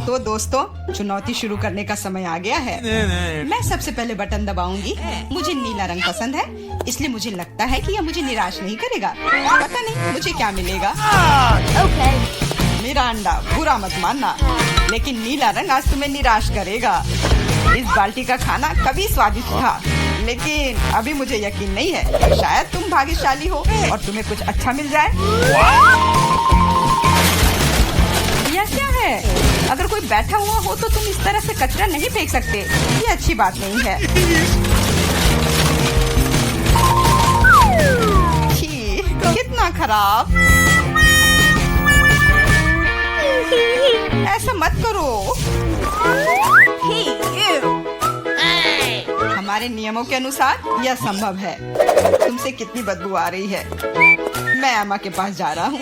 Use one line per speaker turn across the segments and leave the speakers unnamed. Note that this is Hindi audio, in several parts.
तो दोस्तों, चुनौती शुरू करने का समय आ गया है। मैं सबसे पहले बटन दबाऊंगी। मुझे नीला रंग पसंद है, इसलिए मुझे लगता है कि यह मुझे निराश नहीं करेगा। पता नहीं मुझे क्या मिलेगा। मिरांडा, बुरा मत मानना, लेकिन नीला रंग आज तुम्हें निराश करेगा। इस बाल्टी का खाना कभी स्वादिष्ट था, लेकिन अभी मुझे यकीन नहीं है। शायद तुम भाग्यशाली हो और तुम्हें कुछ अच्छा मिल जाए। यह क्या है? अगर कोई बैठा हुआ हो तो तुम इस तरह से कचरा नहीं फेंक सकते। ये अच्छी बात नहीं है। छी, कितना खराब। ऐसा मत करो। हमारे नियमों के अनुसार यह संभव है। तुमसे कितनी बदबू आ रही है। मैं एमा के पास जा रहा हूँ।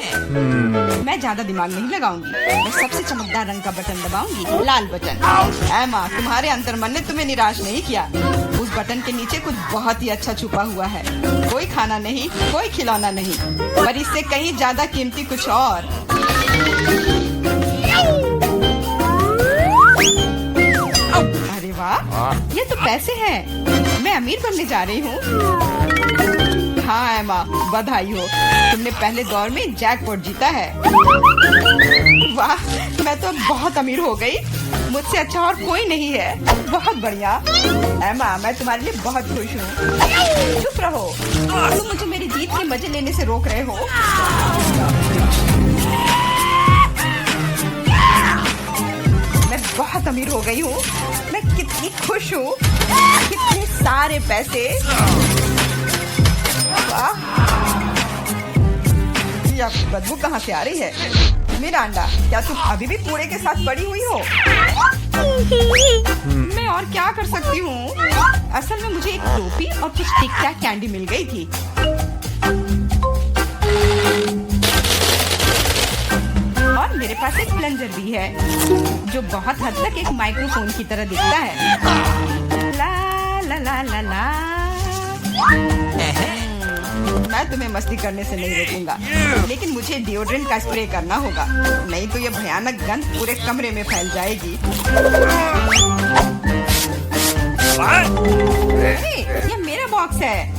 मैं ज्यादा दिमाग नहीं लगाऊंगी। मैं सबसे चमकदार रंग का बटन दबाऊंगी, लाल बटन। एमा, तुम्हारे अंतर्मन ने तुम्हें निराश नहीं किया। उस बटन के नीचे कुछ बहुत ही अच्छा छुपा हुआ है। कोई खाना नहीं, कोई खिलौना नहीं, पर इससे कहीं ज्यादा कीमती कुछ और। अरे वाह, ये तो पैसे हैं। मैं अमीर बनने जा रही हूँ। हाँ एमा, बधाई हो। तुमने पहले दौर में जैकपॉट जीता है। वाह, मैं तो बहुत अमीर हो गई। मुझसे अच्छा और कोई नहीं है। बहुत बढ़िया एमा, मैं तुम्हारे लिए बहुत खुश हूँ। चुप रहो, तुम मुझे मेरी जीत के मजे लेने से रोक रहे हो। मैं बहुत अमीर हो गई हूँ। मैं कितनी खुश हूँ। कितने सारे पैसे। यह बदबू कहाँ से आ रही है? मिरांडा, क्या तुम अभी भी कूड़े के साथ पड़ी हुई हो? मैं और क्या कर सकती हूँ? असल में मुझे एक टोपी और कुछ टिक टैक कैंडी मिल गई थी। और मेरे पास एक प्लंजर भी है, जो बहुत हद तक एक माइक्रोफोन की तरह दिखता है। ला ला ला ला ला। मैं तुम्हें मस्ती करने से नहीं रोकूंगा, लेकिन मुझे डिओड्रेंट का स्प्रे करना होगा, नहीं तो ये भयानक गंध पूरे कमरे में फैल जाएगी। ये मेरा बॉक्स है।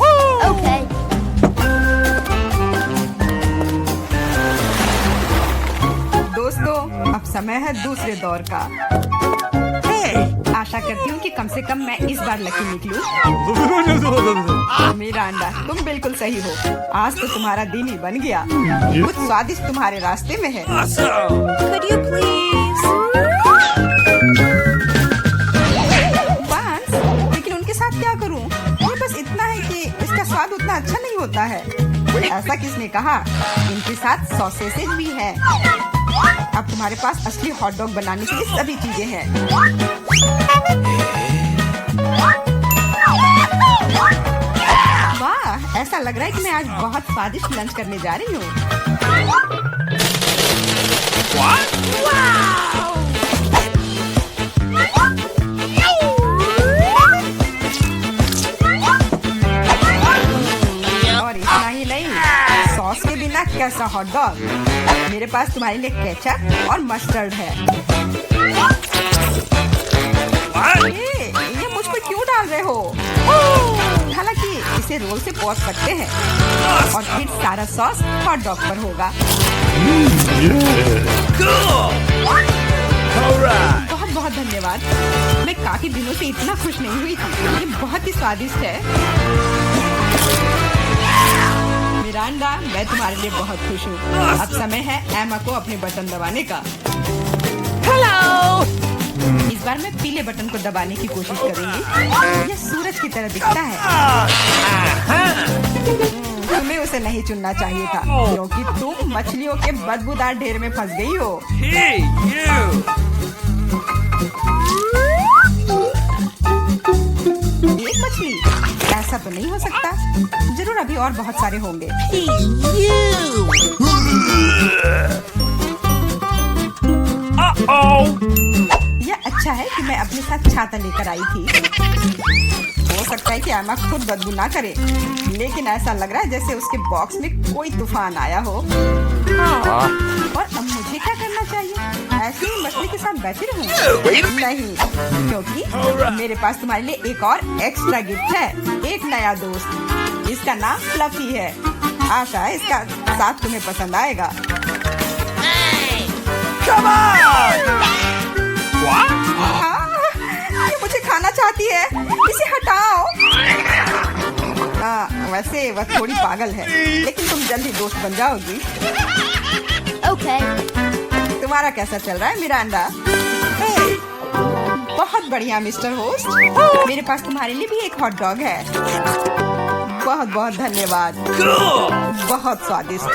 दोस्तों, अब समय है दूसरे दौर का। आशा करती हूँ कि कम से कम मैं इस बार लकी निकलूं। मिरांडा, तुम बिल्कुल सही हो। आज तो तुम्हारा दिन ही बन गया। कुछ स्वादिष्ट तुम्हारे रास्ते में है। Could you please? बांस, लेकिन उनके साथ क्या करूँ? ये बस इतना है कि इसका स्वाद उतना अच्छा नहीं होता है। ऐसा किसने कहा? इनके साथ सॉसेसेज भी हैं। अब तुम्हारे पास असली हॉट डॉग बनाने की सभी चीजें हैं। वाह, ऐसा लग रहा है कि मैं आज बहुत स्वादिष्ट लंच करने जा रही हूँ। और इतना ही नहीं, सॉस के बिना कैसा हॉट डॉग? मेरे पास तुम्हारे लिए केचप और मस्टर्ड है। ये मुझ पर क्यों डाल रहे हो? हालांकि इसे रोल से पॉच सकते हैं और फिर सारा सॉस हॉट डॉग पर होगा। बहुत बहुत धन्यवाद। मैं काफी दिनों से इतना खुश नहीं हुई थी। ये बहुत ही स्वादिष्ट है। मिरांडा, मैं तुम्हारे लिए बहुत खुश हूँ। अब समय है एमा को अपने बटन दबाने का। हेलो। इस बार मैं पीले बटन को दबाने की कोशिश करूंगी। यह सूरज की तरह दिखता है। तुम्हें उसे नहीं चुनना चाहिए था, क्योंकि तुम मछलियों के बदबूदार ढेर में फंस गई हो। एक मछली? ऐसा तो नहीं हो सकता। जरूर अभी और बहुत सारे होंगे। यह अच्छा है कि मैं अपने साथ छाता लेकर आई थी। हो सकता है कि एमा खुद बदबू ना करे, लेकिन ऐसा लग रहा है जैसे उसके बॉक्स में कोई तूफान आया हो। और अब मुझे क्या करना चाहिए? ऐसे ही मछली के साथ बैठे रहूं? नहीं, क्योंकि मेरे पास तुम्हारे लिए एक और एक्स्ट्रा गिफ्ट है। एक नया दोस्त, इसका नाम फ्लफी है। आशा है इसका साथ तुम्हें पसंद आएगा। हाँ, ये मुझे खाना चाहती है, इसे हटाओ। वैसे वह थोड़ी पागल है, लेकिन तुम जल्दी दोस्त बन जाओगी।
Okay.
तुम्हारा कैसा चल रहा है मिरांडा? बहुत बढ़िया मिस्टर होस्ट। मेरे पास तुम्हारे लिए भी एक हॉट डॉग है। बहुत बहुत धन्यवाद। बहुत स्वादिष्ट।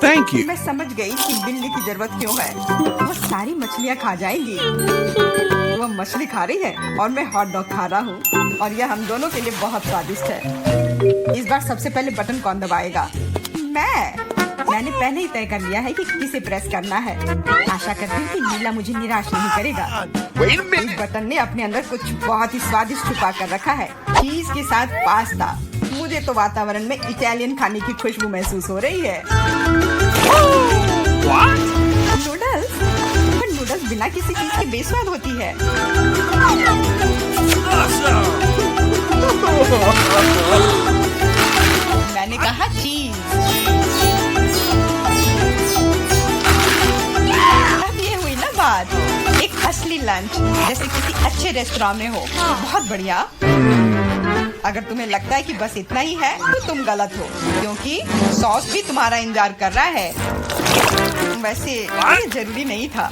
Thank you.
मैं समझ गई कि बिल्ली की जरूरत क्यों है। वो सारी मछलियाँ खा जाएंगी। वो मछली खा रही है और मैं हॉट डॉग खा रहा हूँ, और यह हम दोनों के लिए बहुत स्वादिष्ट है। इस बार सबसे पहले बटन कौन दबाएगा? मैंने पहले ही तय कर लिया है कि किसे प्रेस करना है। आशा करती हूँ कि नीला मुझे निराश नहीं करेगा। इस बटन ने अपने अंदर कुछ बहुत ही स्वादिष्ट छुपा कर रखा है। चीज के साथ पास्ता। मुझे तो वातावरण में इटालियन खाने की खुशबू महसूस हो रही है। नूडल्स? पर नूडल्स बिना किसी चीज के बेस्वाद होती है। मैंने कहा चीज। अब ये हुई ना बात, एक असली लंच जैसे किसी अच्छे रेस्टोरेंट में हो। बहुत बढ़िया। अगर तुम्हें लगता है कि बस इतना ही है तो तुम गलत हो, क्योंकि सॉस भी तुम्हारा इंतजार कर रहा है। वैसे ये जरूरी नहीं था।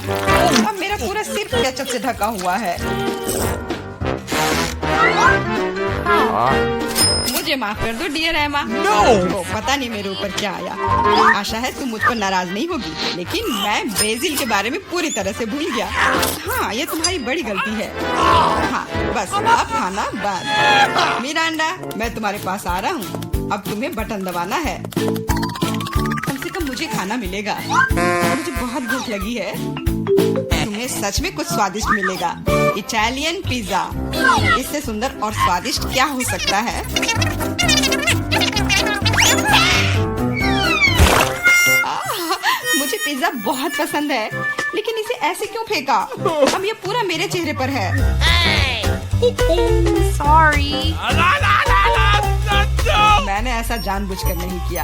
अब मेरा पूरा सिर केचप से ढका हुआ है। मुझे माफ कर दो डियर एमा। तो पता नहीं मेरे ऊपर क्या आया। आशा है तुम मुझ पर नाराज नहीं होगी, लेकिन मैं ब्राजील के बारे में पूरी तरह से भूल गया। हाँ, ये तुम्हारी बड़ी गलती है। हाँ, बस अब खाना बंद। मिरांडा, मैं तुम्हारे पास आ रहा हूँ। अब तुम्हें बटन दबाना है। कम से कम मुझे खाना मिलेगा। मुझे बहुत भूख लगी है। तुम्हें सच में कुछ स्वादिष्ट मिलेगा। Italian pizza. इससे सुंदर और स्वादिष्ट क्या हो सकता है? मुझे पिज्जा बहुत पसंद है, लेकिन इसे ऐसे क्यों फेंका? अब ये पूरा मेरे चेहरे पर है।
Sorry.
मैंने ऐसा जानबूझकर नहीं किया।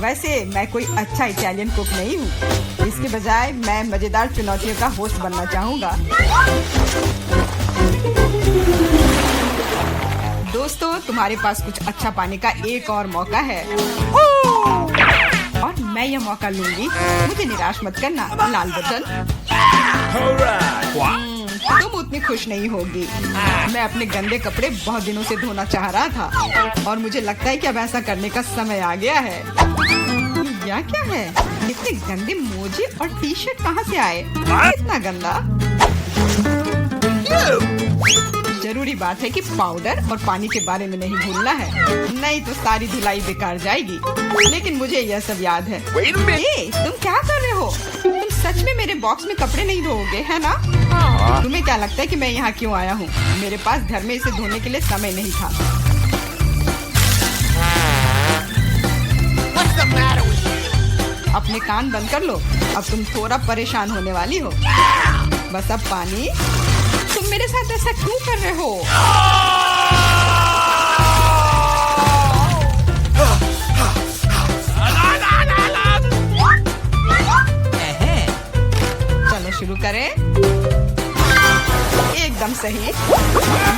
वैसे मैं कोई अच्छा इटालियन कुक नहीं हूँ। इसके बजाय मैं मजेदार चुनौतियों का होस्ट बनना चाहूँगा। दोस्तों, तुम्हारे पास कुछ अच्छा पाने का एक और मौका है, और मैं यह मौका लूंगी। मुझे निराश मत करना। लाल बटन। तुम उतनी खुश नहीं होगी। मैं अपने गंदे कपड़े बहुत दिनों से धोना चाह रहा था, और मुझे लगता है कि अब ऐसा करने का समय आ गया है। यह क्या है? इतने गंदे मोजे और टी शर्ट कहाँ से आए? इतना गंदा। जरूरी बात है कि पाउडर और पानी के बारे में नहीं भूलना है, नहीं तो सारी धुलाई बेकार जाएगी। लेकिन मुझे यह सब याद है। तुम क्या कर रहे हो? तुम सच में मेरे बॉक्स में कपड़े नहीं धोओगे, है ना? तुम्हें क्या लगता है कि मैं यहाँ क्यों आया हूँ? मेरे पास घर में इसे धोने के लिए समय नहीं था। अपने कान बंद कर लो। अब तुम थोड़ा परेशान होने वाली हो। बस अब पानी। तुम मेरे साथ ऐसा क्यों कर रहे हो? चलो शुरू करें। एकदम सही,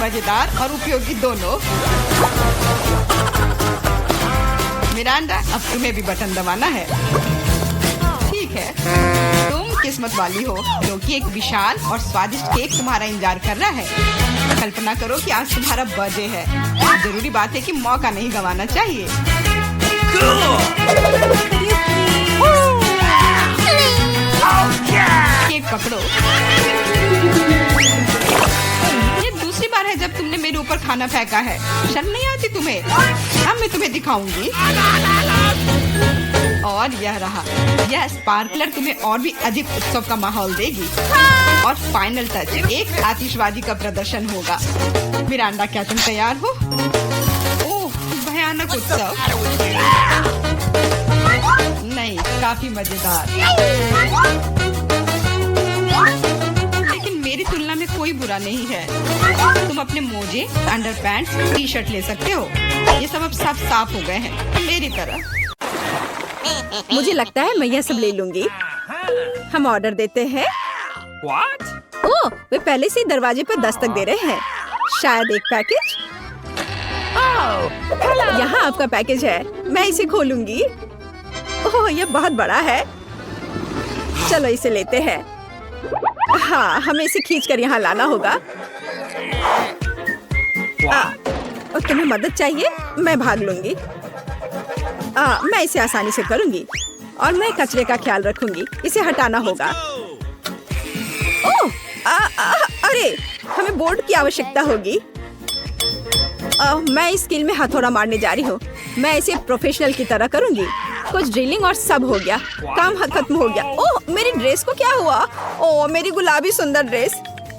मजेदार और उपयोगी दोनों। मिरांडा, अब तुम्हें भी बटन दबाना है। ठीक है, तुम किस्मत वाली हो, क्योंकि एक विशाल और स्वादिष्ट केक तुम्हारा इंतजार कर रहा है। कल्पना करो कि आज तुम्हारा बर्थडे है। जरूरी बात है कि मौका नहीं गंवाना चाहिए। केक पकड़ो। ये दूसरी बार है जब तुमने मेरे ऊपर खाना फेंका है। शर्म नहीं आती तुम्हें? अब मैं तुम्हें दिखाऊंगी। और यह रहा। यह स्पार्कलर तुम्हें और भी अधिक उत्सव का माहौल देगी। और फाइनल टच, एक आतिशबाजी का प्रदर्शन होगा। मिरांडा, क्या तुम तैयार हो? ओह, भयानक उत्सव। नहीं, काफी मजेदार। गंदा नहीं है। तुम अपने मोजे, अंडरपैंट्स, टी शर्ट ले सकते हो। ये सब अब सब साफ हो गए हैं मेरी तरह।
मुझे लगता है मैं यह सब ले लूंगी। हम ऑर्डर देते हैं। ओह, वे पहले से ही दरवाजे पर दस्तक दे रहे हैं। शायद एक पैकेज। यहाँ आपका पैकेज है। मैं इसे खोलूंगी। ओह, यह बहुत बड़ा है। चलो इसे लेते हैं। हाँ, हमें इसे खींचकर यहाँ लाना होगा। और तुम्हें मदद चाहिए? मैं भाग लूंगी। मैं इसे आसानी से करूंगी और मैं कचरे का ख्याल रखूंगी। इसे हटाना होगा। ओह, अरे, हमें बोर्ड की आवश्यकता होगी। मैं इस कील में हथौड़ा मारने जा रही हूँ। मैं इसे प्रोफेशनल की तरह करूंगी। कुछ ड्रिलिंग और सब हो गया। काम खत्म हो गया। ओह, मेरी ड्रेस को क्या हुआ? ओह, मेरी गुलाबी सुंदर ड्रेस।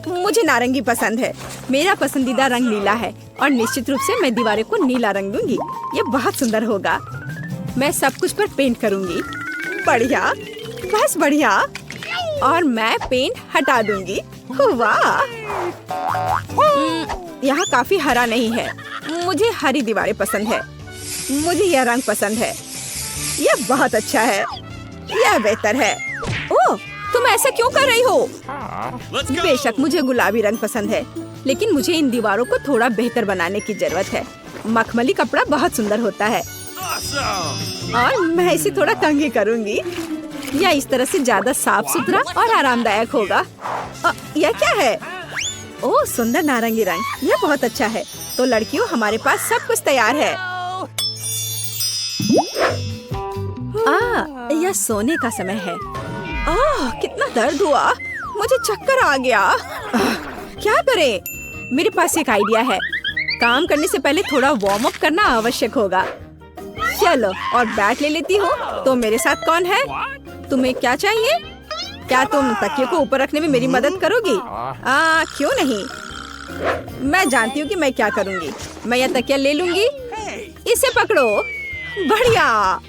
मुझे नारंगी पसंद है। मेरा पसंदीदा रंग नीला है और निश्चित रूप से मैं दीवारों को नीला रंग दूंगी। ये बहुत सुंदर होगा। मैं सब कुछ पर पेंट करूंगी। बढ़िया, बस बढ़िया। और मैं पेंट हटा दूंगी। वाह, यहाँ काफी हरा नहीं है। मुझे हरी दीवारें पसंद है। मुझे यह रंग पसंद है। यह बहुत अच्छा है। यह बेहतर है। ओह, तुम ऐसा क्यों कर रही हो? बेशक मुझे गुलाबी रंग पसंद है, लेकिन मुझे इन दीवारों को थोड़ा बेहतर बनाने की जरूरत है। मखमली कपड़ा बहुत सुंदर होता है और मैं इसे थोड़ा कंघी करूंगी। यह इस तरह से ज्यादा साफ सुथरा और आरामदायक होगा। यह क्या है? ओह, सुंदर नारंगी रंग। यह बहुत अच्छा है। तो लड़कियों, हमारे पास सब कुछ तैयार है। यह सोने का समय है। कितना दर्द हुआ। मुझे चक्कर आ गया। क्या करें? मेरे पास एक आइडिया है। काम करने से पहले थोड़ा वार्म अप करना आवश्यक होगा। चलो, और बैट ले लेती हूँ। तो मेरे साथ कौन है? तुम्हें क्या चाहिए? क्या तुम तकिए को ऊपर रखने में मेरी मदद करोगी? क्यों नहीं। मैं जानती हूँ कि मैं क्या करूँगी। मैं यह तकिया ले लूंगी। इसे पकड़ो। बढ़िया,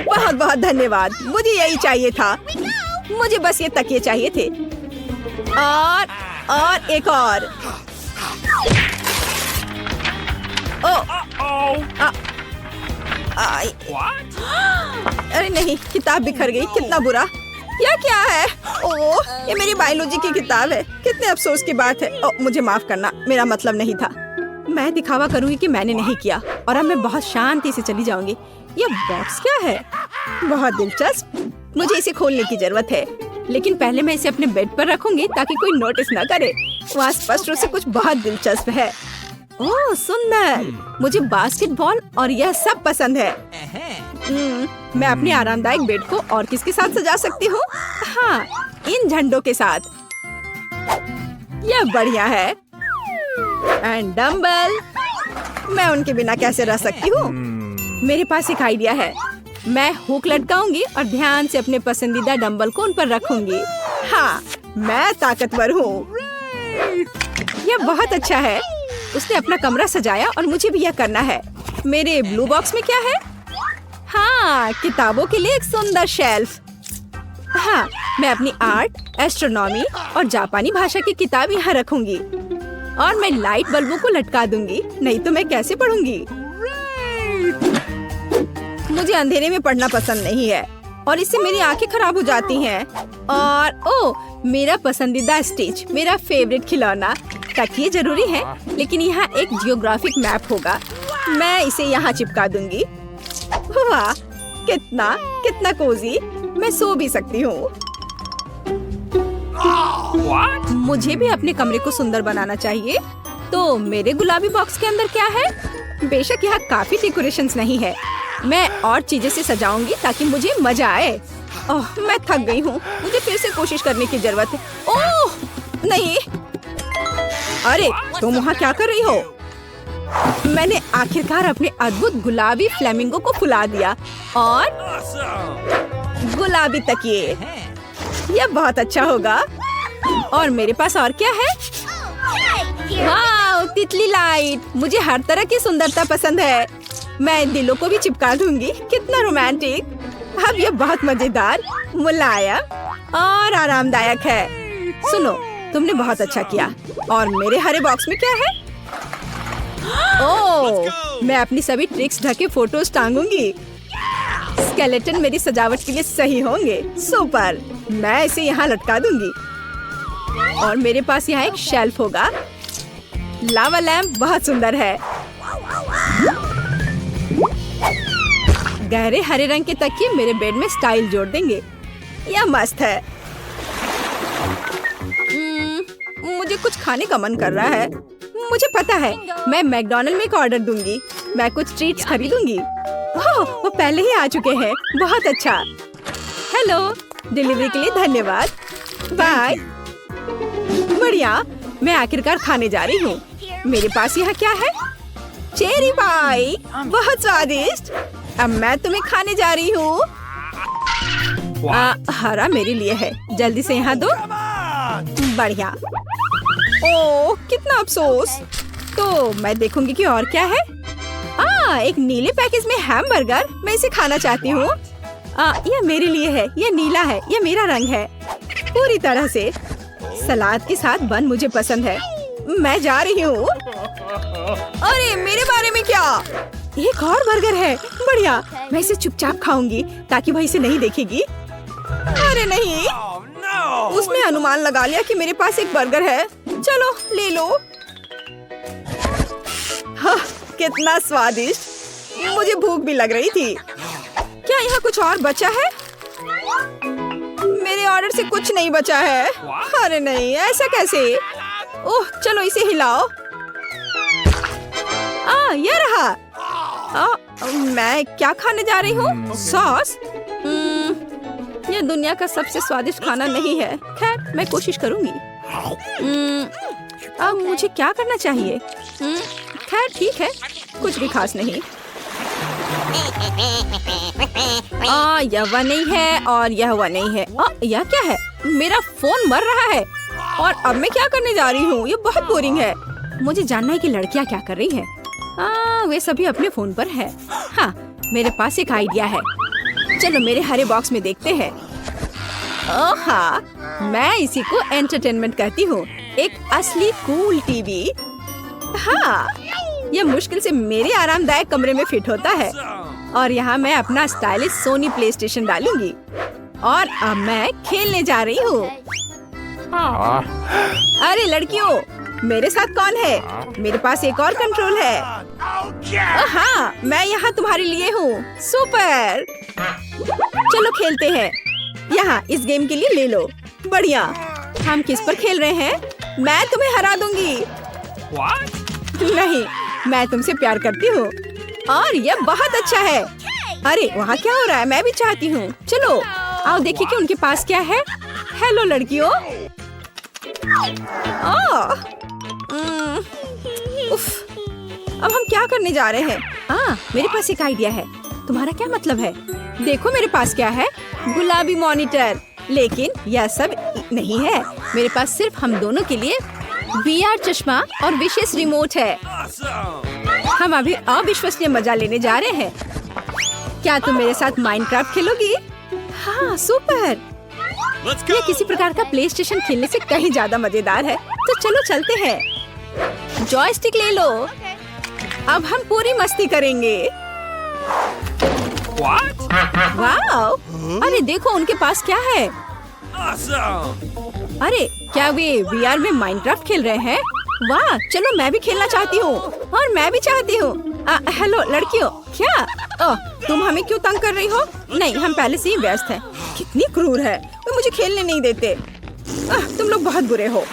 बहुत बहुत धन्यवाद। मुझे यही चाहिए था। मुझे बस ये तकिए चाहिए थे। और एक और। अरे नहीं, किताब बिखर गई। कितना बुरा। यह क्या है? ओह, ये मेरी बायोलॉजी की किताब है। कितने अफसोस की बात है। मुझे माफ करना, मेरा मतलब नहीं था। मैं दिखावा करूंगी कि मैंने नहीं किया और अब मैं बहुत शांति से चली जाऊंगी। यह बॉक्स क्या है? बहुत दिलचस्प। मुझे इसे खोलने की जरूरत है, लेकिन पहले मैं इसे अपने बेड पर रखूंगी ताकि कोई नोटिस न करे। वहाँ स्पष्ट रूप से कुछ बहुत दिलचस्प है। ओह, सुंदर। मुझे बास्केटबॉल और यह सब पसंद है। मैं अपने आरामदायक बेड को और किसके साथ सजा सकती हूँ? हाँ, इन झंडों के साथ। यह बढ़िया है। And dumbbell. मैं उनके बिना कैसे रह सकती हूँ? मेरे पास एक आइडिया है। मैं हुक लटकाऊंगी और ध्यान से अपने पसंदीदा डंबल को उन पर रखूंगी। हाँ, मैं ताकतवर हूँ। यह बहुत अच्छा है। उसने अपना कमरा सजाया और मुझे भी यह करना है। मेरे ब्लू बॉक्स में क्या है? हाँ, किताबों के लिए एक सुंदर शेल्फ। हाँ, मैं अपनी आर्ट, एस्ट्रोनॉमी और जापानी भाषा की किताब यहाँ रखूंगी और मैं लाइट बल्बों को लटका दूंगी। नहीं तो मैं कैसे पढ़ूंगी? मुझे अंधेरे में पढ़ना पसंद नहीं है और इससे मेरी आंखें खराब हो जाती हैं। और मेरा पसंदीदा स्टिच, मेरा फेवरेट खिलौना। तकिए जरूरी है, लेकिन यहाँ एक जियोग्राफिक मैप होगा। मैं इसे यहाँ चिपका दूंगी। वाह, कितना कितना कोजी। मैं सो भी सकती हूँ। मुझे भी अपने कमरे को सुंदर बनाना चाहिए। तो मेरे गुलाबी बॉक्स के अंदर क्या है? बेशक यहाँ काफी डेकोरेशंस नहीं है। मैं और चीजें से सजाऊंगी ताकि मुझे मजा आए। ओह, मैं थक गई हूँ। मुझे फिर से कोशिश करने की जरूरत है। ओह नहीं। अरे, तुम वहाँ क्या कर रही हो? मैंने आखिरकार अपने अद्भुत गुलाबी फ्लेमिंगो को फुला दिया और गुलाबी तकिए। यह बहुत अच्छा होगा। और मेरे पास और क्या है? वाह, तितली लाइट। मुझे हर तरह की सुंदरता पसंद है। मैं दिलों को भी चिपका दूंगी। कितना रोमांटिक। अब यह बहुत मजेदार, मुलायम और आरामदायक है। सुनो, तुमने बहुत अच्छा किया। और मेरे हरे बॉक्स में क्या है? ओह, मैं अपनी सभी ट्रिक्स ढके फोटोज टांगूंगी। स्केलेटन मेरी सजावट के लिए सही होंगे। सुपर, मैं इसे यहाँ लटका दूंगी। और मेरे पास यहाँ एक शेल्फ होगा। लावा लैंप बहुत सुंदर है। गहरे हरे रंग के तकिए मेरे बेड में स्टाइल जोड़ देंगे। यह मस्त है। मुझे कुछ खाने का मन कर रहा है। मुझे पता है, मैं मैकडॉनल्ड में एक ऑर्डर दूंगी। मैं कुछ ट्रीट्स खरीदूंगी। ओह, वो पहले ही आ चुके हैं। बहुत अच्छा। हेलो, डिलीवरी के लिए धन्यवाद। बाय। बढ़िया, मैं आखिरकार खाने जा रही हूँ। मेरे पास यहाँ क्या है? चेरी पाई, बहुत स्वादिष्ट। अब मैं तुम्हें खाने जा रही हूँ। हरा मेरे लिए है। जल्दी से यहाँ दो। बढ़िया। ओह, कितना अफसोस। तो मैं देखूंगी कि और क्या है। एक नीले पैकेज में हैमबर्गर। मैं इसे खाना चाहती हूँ। यह मेरे लिए है। यह नीला है। यह मेरा रंग है पूरी तरह से। सलाद के साथ बन मुझे पसंद है। मैं जा रही हूँ। अरे, मेरे बारे में क्या? एक और बर्गर है। बढ़िया, मैं इसे चुपचाप खाऊंगी ताकि वह इसे नहीं देखेगी। अरे नहीं, उसने अनुमान लगा लिया कि मेरे पास एक बर्गर है। चलो, ले लो। हाँ, कितना स्वादिष्ट। मुझे भूख भी लग रही थी। क्या यहाँ कुछ और बचा है? मेरे ऑर्डर से कुछ नहीं बचा है। अरे नहीं, ऐसा कैसे? ओह, चलो इसे हिलाओ। ये रहा। मैं क्या खाने जा रही हूँ? सॉस। यह दुनिया का सबसे स्वादिष्ट खाना नहीं है। खैर, मैं कोशिश करूंगी। अब मुझे क्या करना चाहिए? खैर, ठीक है, कुछ भी खास नहीं। यह वह नहीं है और यह वह नहीं है। यह क्या है? मेरा फोन मर रहा है और अब मैं क्या करने जा रही हूँ? यह बहुत बोरिंग है। मुझे जानना है कि लड़कियाँ क्या कर रही हैं। वे सभी अपने फोन पर है। हाँ, मेरे पास एक आइडिया है। चलो मेरे हरे बॉक्स में देखते हैं। हाँ, मैं इसी को एंटरटेनमेंट कहती हूँ। एक असली कूल टीवी। हाँ, यह मुश्किल से मेरे आरामदायक कमरे में फिट होता है। और यहाँ मैं अपना स्टाइलिश सोनी प्ले स्टेशन डालूंगी। और अब मैं खेलने जा रही हूँ। अरे लड़कियों, मेरे साथ कौन है? मेरे पास एक और कंट्रोल है। हाँ, मैं यहाँ तुम्हारे लिए हूँ। सुपर, चलो खेलते हैं। यहाँ इस गेम के लिए ले लो। बढ़िया। हम किस पर खेल रहे हैं? मैं तुम्हें हरा दूंगी। नहीं, मैं तुमसे प्यार करती हूँ और यह बहुत अच्छा है। अरे, वहाँ क्या हो रहा है? मैं भी चाहती हूँ। चलो आओ देखिए कि उनके पास क्या है। हेलो लड़कियों। उफ, अब हम क्या करने जा रहे हैं? मेरे पास एक आइडिया है। तुम्हारा क्या मतलब है? देखो मेरे पास क्या है। गुलाबी मॉनिटर। लेकिन यह सब नहीं है। मेरे पास सिर्फ हम दोनों के लिए VR चश्मा और विशेष रिमोट है। हम अभी अविश्वसनीय मजा लेने जा रहे हैं। क्या तुम मेरे साथ माइनक्राफ्ट खेलोगी? हाँ, सुपर। ये किसी प्रकार का प्ले स्टेशन खेलने से कहीं ज्यादा मजेदार है। तो चलो चलते हैं। जॉयस्टिक ले लो। अब हम पूरी मस्ती करेंगे। वाओ! अरे देखो उनके पास क्या है। अरे, क्या वे VR में माइनक्राफ्ट खेल रहे हैं? वाह, चलो मैं भी खेलना चाहती हूँ। और मैं भी चाहती हूँ। हेलो लड़कियों, क्या? तुम हमें क्यों तंग कर रही हो? नहीं, हम पहले से ही व्यस्त हैं। कितनी क्रूर है, वो मुझे खेलने नहीं देते। तुम लोग बहुत बुरे हो।